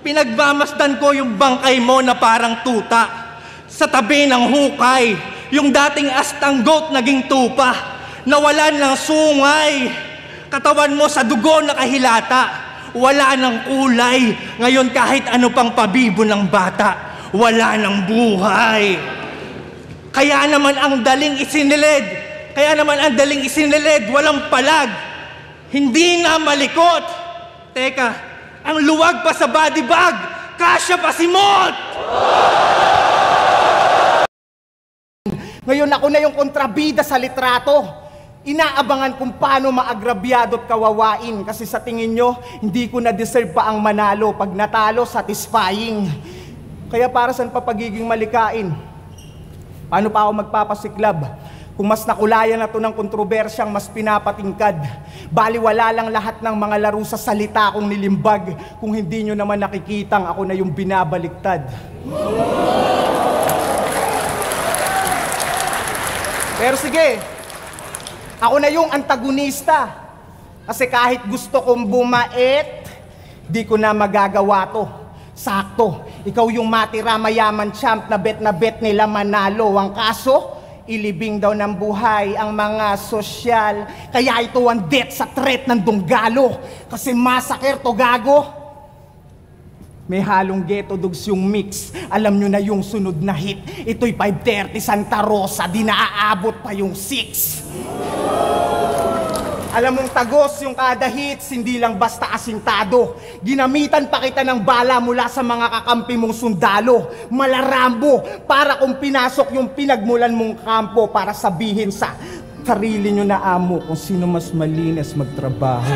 Pinagmamasdan ko yung bangkay mo na parang tuta. Sa tabi ng hukay, yung dating astang goat naging tupa. Nawalan ng sungay. Katawan mo sa dugo nakahilata. Wala ng kulay. Ngayon kahit ano pang pabibo ng bata, wala ng buhay. Kaya naman ang daling isinilid, walang palag. Hindi na malikot. Teka, ang luwag pa sa body bag, kasya pa si Mot! Ngayon ako na yung kontrabida sa litrato. Inaabangan kung paano maagrabyado at kawawain kasi sa tingin nyo, hindi ko na-deserve pa ang manalo. Pag natalo, satisfying. Kaya para saan pa pagiging malikain? Paano pa ako magpapasiklab? Kung mas nakulayan na to ng kontrobersyang mas pinapatingkad. Baliwala lang lahat ng mga laro sa salita kong nilimbag. Kung hindi nyo naman nakikitang ako na yung binabaliktad. Pero sige, ako na yung antagonista. Kasi kahit gusto kong bumait, di ko na magagawa to. Sakto, ikaw yung matira mayaman champ na bet nila manalo. Ang kaso, ilibing daw ng buhay ang mga sosyal. Kaya ito ang death sa threat ng Dunggalo. Kasi massacre to gago. May halong ghetto dogs yung mix. Alam nyo na yung sunod na hit. Ito'y 5:30 Santa Rosa. Di naaabot pa yung 6. Alam mong tagos yung kada hits, hindi lang basta asintado. Ginamitan pa kita ng bala mula sa mga kakampi mong sundalo. Malarambo, para kung pinasok yung pinagmulan mong kampo para sabihin sa sarili nyo na amo kung sino mas malinis magtrabaho.